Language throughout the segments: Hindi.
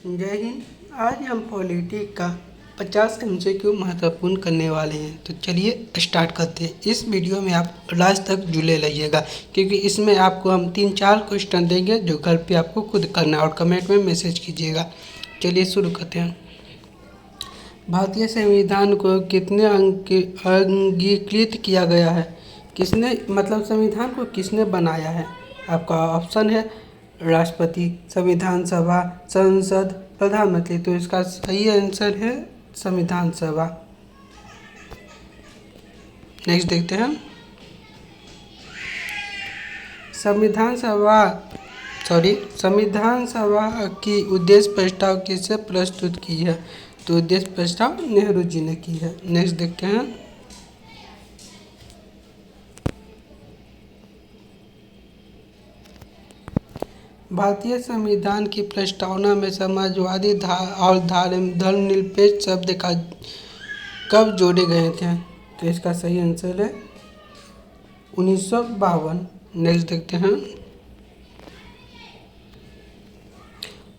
जय हिंद। आज हम पॉलिटी का 50 MCQ महत्वपूर्ण करने वाले हैं। तो चलिए स्टार्ट करते हैं। इस वीडियो में आप लास्ट तक जुड़े रहिएगा, क्योंकि इसमें आपको हम 3-4 क्वेश्चन देंगे जो घर पे आपको खुद करना है और कमेंट में मैसेज कीजिएगा। चलिए शुरू करते हैं। भारतीय संविधान को कितने अंगीकृत किया गया है? किसने, मतलब संविधान को किसने बनाया है? आपका ऑप्शन है राष्ट्रपति, संविधान सभा, संसद, प्रधानमंत्री। तो इसका सही आंसर है संविधान सभा। नेक्स्ट देखते हैं। संविधान सभा की उद्देश्य प्रस्ताव किससे प्रस्तुत की है? तो उद्देश्य प्रस्ताव नेहरू जी ने की है। नेक्स्ट देखते हैं। भारतीय संविधान की प्रस्तावना में समाजवादी और धर्मनिरपेक्ष शब्द का कब जोड़े गए थे? तो इसका सही आंसर है 1952। नेक्स्ट देखते हैं।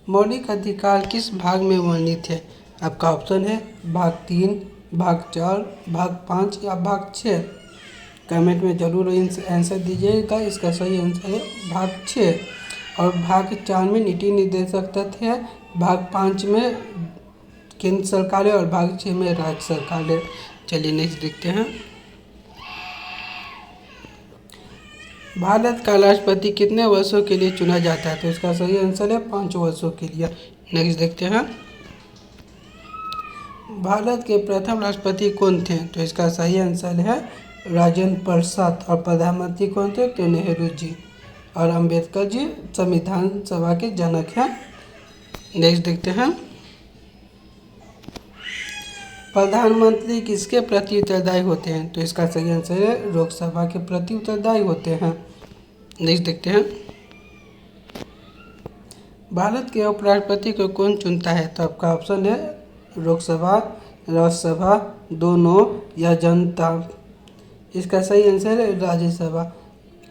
मौलिक अधिकार किस भाग में वर्णित है? आपका ऑप्शन है भाग 3, भाग 4, भाग 5 या भाग 6। कमेंट में जरूर आंसर दीजिएगा। इसका सही आंसर है भाग 6। और भाग 4 में नीति निर्देशक तथ्य है, भाग 5 में केंद्र सरकार है और भाग 6 में राज्य सरकार है। चलिए नेक्स्ट देखते हैं। भारत का राष्ट्रपति कितने वर्षों के लिए चुना जाता है? तो इसका सही आंसर है 5 वर्षों के लिए। नेक्स्ट देखते हैं। भारत के प्रथम राष्ट्रपति कौन थे? तो इसका सही आंसर है राजेंद्र प्रसाद। और प्रधानमंत्री कौन थे? तो नेहरू जी। और अंबेडकर जी संविधान सभा के जनक हैं। नेक्स्ट देखते हैं। प्रधानमंत्री किसके प्रति उत्तरदायी होते हैं? तो इसका सही आंसर है लोकसभा के प्रति उत्तरदायी होते हैं। नेक्स्ट देखते हैं। भारत के उपराष्ट्रपति को कौन चुनता है? तो आपका ऑप्शन है लोकसभा, राज्यसभा, दोनों या जनता। इसका सही आंसर है राज्यसभा,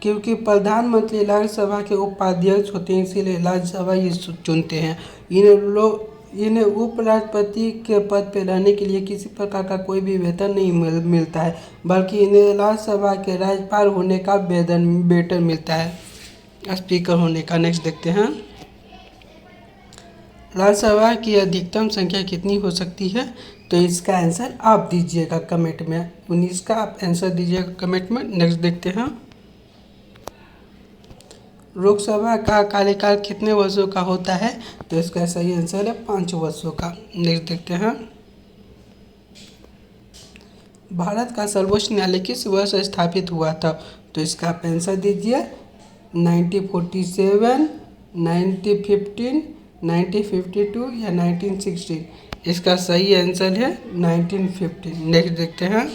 क्योंकि प्रधानमंत्री राज्यसभा के उपाध्यक्ष होते हैं, इसीलिए राज्यसभा ही चुनते हैं। इन्हें उपराष्ट्रपति के पद पर रहने के लिए किसी प्रकार का कोई भी वेतन नहीं मिलता है, बल्कि इन्हें राज्यसभा के राज्यपाल होने का वेतन मिलता है, स्पीकर होने का। नेक्स्ट देखते हैं। राज्यसभा की अधिकतम संख्या कितनी हो सकती है? तो इसका आंसर आप दीजिएगा कमेंट में। 19 का आप आंसर दीजिएगा कमेंट में। नेक्स्ट देखते हैं। लोकसभा का कार्यकाल कितने वर्षों का होता है? तो इसका सही आंसर है 5 वर्षों का। नेक्स्ट देखते हैं। भारत का सर्वोच्च न्यायालय किस वर्ष स्थापित हुआ था? तो इसका आप आंसर दीजिए 1947, 1915, 1952 या 1916। इसका सही आंसर है 1915। नेक्स्ट देखते हैं।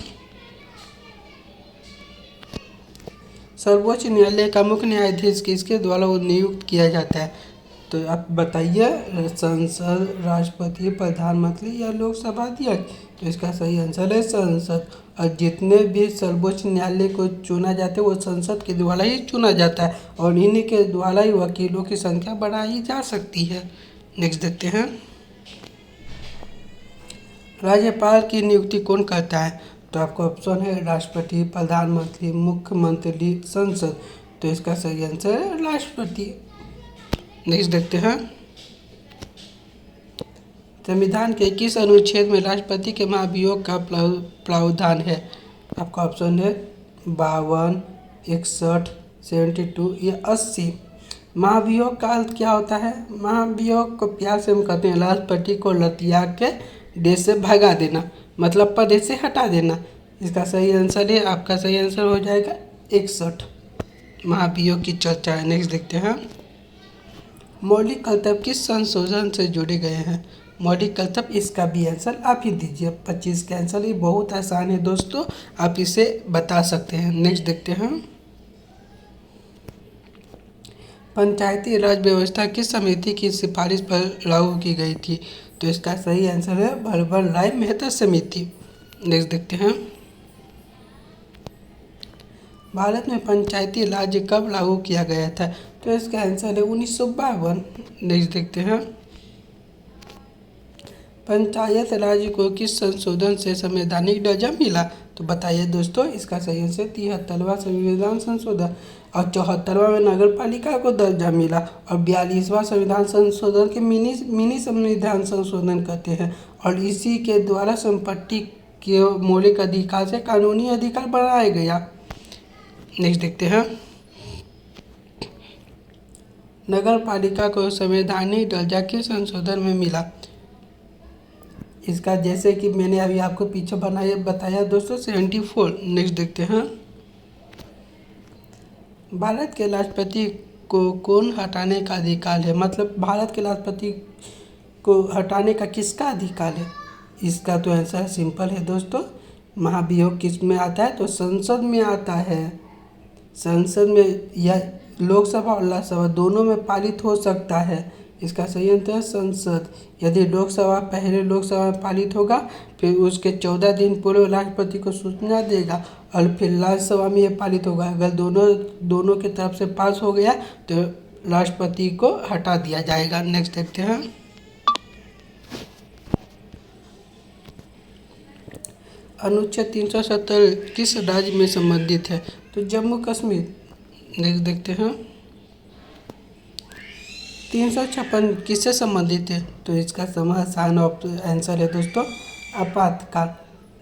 सर्वोच्च न्यायालय का मुख्य न्यायाधीश किसके द्वारा नियुक्त किया जाता है? तो आप बताइए, संसद, राष्ट्रपति, प्रधानमंत्री या लोकसभा अध्यक्ष। तो इसका सही आंसर है संसद। और जितने भी सर्वोच्च न्यायालय को चुना जाता है वो संसद के द्वारा ही चुना जाता है, और इन्हीं के द्वारा ही वकीलों की संख्या बढ़ाई जा सकती है। नेक्स्ट देखते हैं। राज्यपाल की नियुक्ति कौन करता है? तो आपका ऑप्शन है राष्ट्रपति, प्रधानमंत्री, मुख्यमंत्री, संसद। तो इसका सही आंसर है राष्ट्रपति। नेक्स्ट देखते हैं। संविधान के किस अनुच्छेद में राष्ट्रपति के महाभियोग का प्रावधान है? आपका ऑप्शन है 52, 61, 72 या 80। महाभियोग का अर्थ क्या होता है? महाभियोग को प्यार से हम कहते हैं राष्ट्रपति को लतिया के देश से भगा देना, मतलब पद से हटा देना। इसका सही आंसर है, आपका सही आंसर हो जाएगा 61। महाभियोग की चर्चा है। नेक्स्ट देखते हैं। मौलिक कर्तव्य किस संशोधन से जुड़े गए हैं? मौलिक कर्तव्य, इसका भी आंसर आप ही दीजिए। 25 का आंसर ये बहुत आसान है दोस्तों, आप इसे बता सकते हैं। नेक्स्ट देखते हैं। पंचायती राज व्यवस्था किस समिति की सिफारिश पर लागू की गई थी? तो इसका सही आंसर है वल्लभभाई मेहता समिति। नेक्स्ट देखते हैं। भारत में पंचायती राज कब लागू किया गया था? तो इसका आंसर है 1952। नेक्स्ट देखते हैं। पंचायत राज को किस संशोधन से संवैधानिक दर्जा मिला? तो बताइए दोस्तों, इसका सही आंसर 73वां संविधान संशोधन। और 74वां में नगर पालिका को दर्जा मिला। और 42वां संविधान संशोधन के मिनी संविधान संशोधन कहते हैं। और इसी के द्वारा संपत्ति के मौलिक अधिकार से कानूनी अधिकार बनाया गया। नेक्स्ट देखते हैं, नगर पालिका को संवैधानिक दर्जा किस संशोधन में मिला? इसका जैसे कि मैंने अभी आपको पीछे बताया दोस्तों 74। नेक्स्ट देखते हैं, भारत के राष्ट्रपति को कौन हटाने का अधिकार है? मतलब भारत के राष्ट्रपति को हटाने का किसका अधिकार है? इसका तो आंसर सिंपल है दोस्तों, महाभियोग किस में आता है? तो संसद में आता है। संसद में या लोकसभा और राज्यसभा दोनों में पारित हो सकता है। इसका सही आंसर है संसद। यदि पहले लोकसभा में पारित होगा, फिर उसके 14 दिन पूर्व राष्ट्रपति को सूचना देगा और फिर राज्यसभा में ये पारित होगा। अगर दोनों की तरफ से पास हो गया तो राष्ट्रपति को हटा दिया जाएगा। नेक्स्ट देखते हैं, अनुच्छेद 370 किस राज्य में संबंधित है? तो जम्मू कश्मीर। नेक्स्ट देखते हैं, 356 किससे संबंधित है? तो इसका आसान आंसर है दोस्तों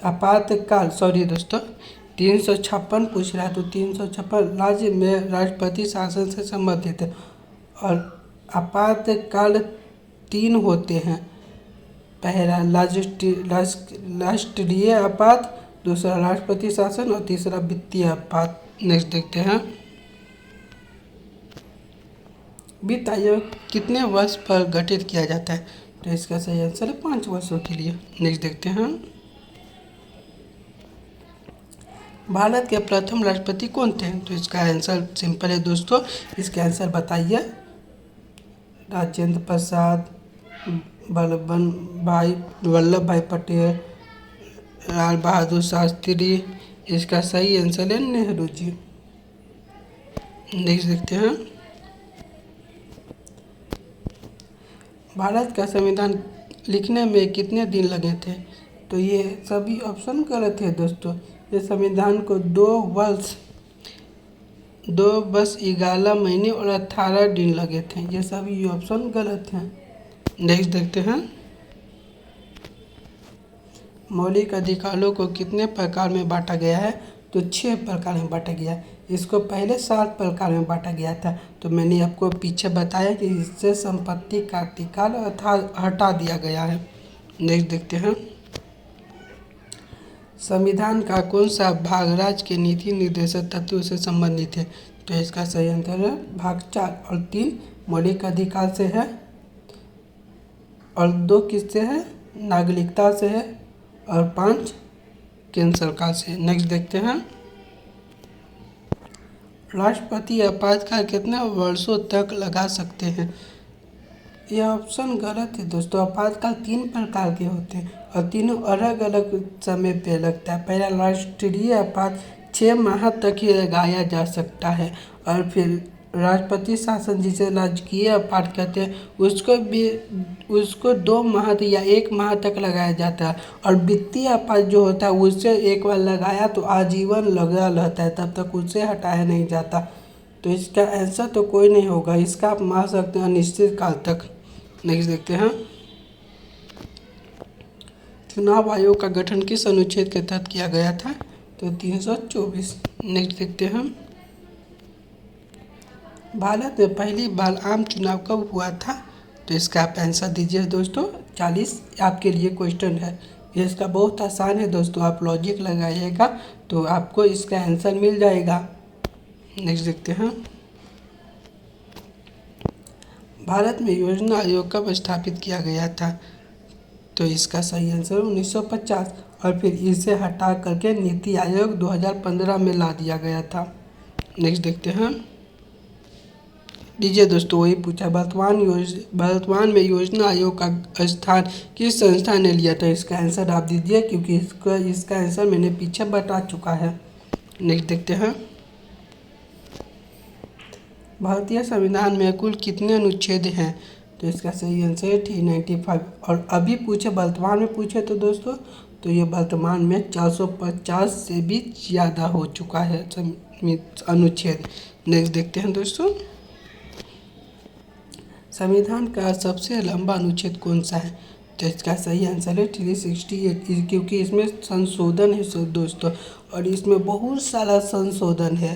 आपातकाल। सॉरी दोस्तों, 356 पूछ रहा है तो 356 राज्य में राष्ट्रपति शासन से संबंधित है। और आपातकाल 3 होते हैं, पहला राष्ट्रीय आपात, दूसरा राष्ट्रपति शासन और तीसरा वित्तीय आपात। नेक्स्ट देखते हैं, वित्त आयोग कितने वर्ष पर गठित किया जाता है? तो इसका सही आंसर है 5 वर्षों के लिए। नेक्स्ट देखते हैं, भारत के प्रथम राष्ट्रपति कौन थे? तो इसका आंसर सिंपल है दोस्तों, इसका आंसर बताइए। राजेंद्र प्रसाद, वल्लभ भाई पटेल, लाल बहादुर शास्त्री। इसका सही आंसर है नेहरू जी। नेक्स्ट देखते हैं, भारत का संविधान लिखने में कितने दिन लगे थे? तो ये सभी ऑप्शन गलत है दोस्तों। ये संविधान को 2 वर्ष 11 महीने और 18 दिन लगे थे। ये सभी ऑप्शन गलत हैं। नेक्स्ट देखते हैं, मौलिक अधिकारों को कितने प्रकार में बांटा गया है? तो 6 प्रकार में बांटा गया है। इसको पहले 7 प्रकार में बांटा गया था। तो मैंने आपको पीछे बताया कि इससे संपत्ति का अधिकार हटा दिया गया है। नेक्स्ट देखते हैं, संविधान का कौन सा भाग राज्य के नीति निर्देशक तत्वों से संबंधित है? तो इसका सही आंसर है भाग 4 और 3 मौलिक अधिकार से है और 2 किससे है? नागरिकता से है और 5 केंद्र सरकार से। नेक्स्ट देखते हैं, राष्ट्रपति आपातकाल कितने वर्षों तक लगा सकते हैं? यह ऑप्शन गलत है दोस्तों। आपातकाल 3 प्रकार के होते हैं और तीनों अलग अलग समय पे लगता है। पहला राष्ट्रीय आपात 6 माह तक ही लगाया जा सकता है। और फिर राष्ट्रपति शासन जिसे राजकीय आपात कहते हैं उसको 2 माह या 1 माह तक लगाया जाता है। और वित्तीय आपात जो होता है उससे एक बार लगाया तो आजीवन लगा रहता है, तब तक उससे हटाया नहीं जाता। तो इसका आंसर तो कोई नहीं होगा, इसका आप मान सकते हैं अनिश्चित काल तक। नेक्स्ट देखते हैं, चुनाव आयोग का गठन किस अनुच्छेद के तहत किया गया था? तो 324। नेक्स्ट देखते हैं, भारत में पहली बार आम चुनाव कब हुआ था? तो इसका आप आंसर दीजिए दोस्तों। 40 आपके लिए क्वेश्चन है। ये इसका बहुत आसान है दोस्तों, आप लॉजिक लगाइएगा तो आपको इसका आंसर मिल जाएगा। नेक्स्ट देखते हैं, भारत में योजना आयोग कब स्थापित किया गया था? तो इसका सही आंसर 1950 और फिर इसे हटा करके नीति आयोग 2015 में ला दिया गया था। नेक्स्ट देखते हैं, लीजिए दोस्तों वही पूछा, वर्तमान में योजना आयोग का स्थान किस संस्था ने लिया था? इसका आंसर आप दीजिए क्योंकि इसका आंसर मैंने पीछे बता चुका है। नेक्स्ट देखते हैं, भारतीय संविधान में कुल कितने अनुच्छेद हैं? तो इसका सही आंसर है 395। और अभी पूछे वर्तमान में पूछे तो दोस्तों, तो ये वर्तमान में 450 से भी ज़्यादा हो चुका है अनुच्छेद। नेक्स्ट देखते हैं दोस्तों, संविधान का सबसे लंबा अनुच्छेद कौन सा है? तो इसका सही आंसर है 368, क्योंकि इसमें संशोधन है दोस्तों, और इसमें बहुत सारा संशोधन है।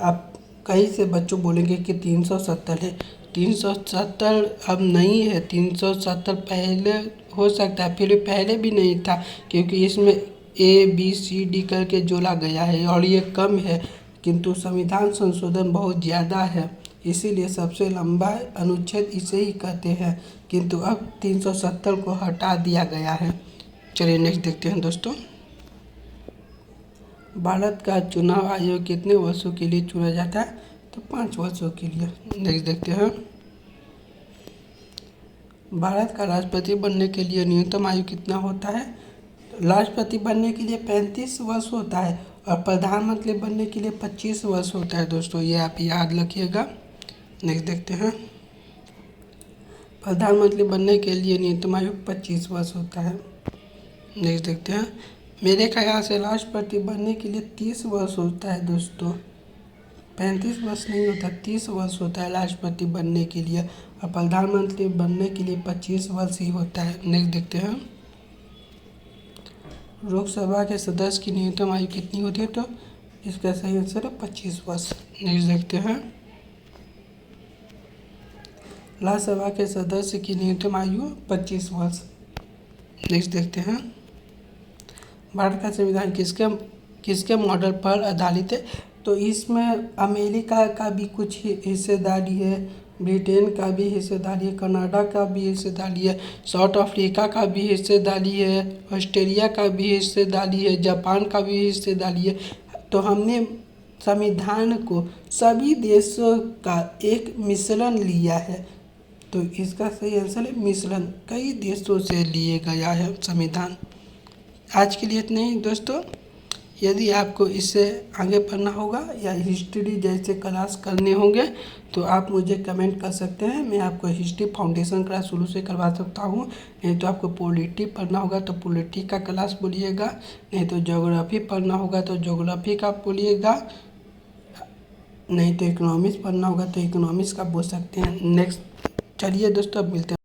आप कहीं से बच्चों बोलेंगे कि 370 है, 370 अब नहीं है, 370 पहले हो सकता है, फिर पहले भी नहीं था, क्योंकि इसमें ABCD करके जोड़ा गया है और ये कम है, किंतु संविधान संशोधन बहुत ज़्यादा है, इसीलिए सबसे लंबा अनुच्छेद इसे ही कहते हैं, किंतु अब 370 को हटा दिया गया है। चलिए नेक्स्ट देखते हैं दोस्तों, भारत का चुनाव आयोग कितने वर्षों के लिए चुना जाता है? तो 5 वर्षों के लिए। नेक्स्ट देखते हैं, भारत का राष्ट्रपति बनने के लिए न्यूनतम आयु कितना होता है? राष्ट्रपति बनने के लिए 35 वर्ष होता है और प्रधानमंत्री बनने के लिए 25 वर्ष होता है दोस्तों, ये आप याद रखिएगा। नेक्स्ट देखते हैं, प्रधानमंत्री बनने के लिए न्यूनतम आयु 25 वर्ष होता है। नेक्स्ट देखते हैं, मेरे ख्याल से राष्ट्रपति बनने के लिए 30 वर्ष होता है दोस्तों, 35 वर्ष नहीं होता, 30 वर्ष होता है राष्ट्रपति बनने के लिए, और प्रधानमंत्री बनने के लिए 25 वर्ष ही होता है। नेक्स्ट देखते हैं, लोकसभा के सदस्य की न्यूनतम आयु कितनी होती है? तो इसका सही आंसर है 25 वर्ष। नेक्स्ट देखते हैं, राज्यसभा के सदस्य की न्यूनतम आयु 25 वर्ष। नेक्स्ट देखते हैं, भारत का संविधान किसके मॉडल पर आधारित है? तो इसमें अमेरिका का भी कुछ हिस्सेदारी है, ब्रिटेन का भी हिस्सेदारी है, कनाडा का भी हिस्सेदारी है, साउथ अफ्रीका का भी हिस्सेदारी है, ऑस्ट्रेलिया का भी हिस्सेदारी है, जापान का भी हिस्सेदारी है। तो हमने संविधान को सभी देशों का एक मिश्रण लिया है, तो इसका सही आंसर है मिश्रण, कई देशों से लिए गया है संविधान। आज के लिए इतना ही दोस्तों, यदि आपको इससे आगे पढ़ना होगा या हिस्ट्री जैसे क्लास करने होंगे तो आप मुझे कमेंट कर सकते हैं, मैं आपको हिस्ट्री फाउंडेशन क्लास शुरू से करवा सकता हूँ। नहीं तो आपको पॉलिटी पढ़ना होगा तो पॉलिटी का क्लास बोलिएगा, नहीं तो ज्योग्राफी पढ़ना होगा तो ज्योग्राफी का बोलिएगा, नहीं तो इकोनॉमिक्स पढ़ना होगा तो इकोनॉमिक्स का बोल सकते हैं। नेक्स्ट चलिए दोस्तों, अब मिलते हैं।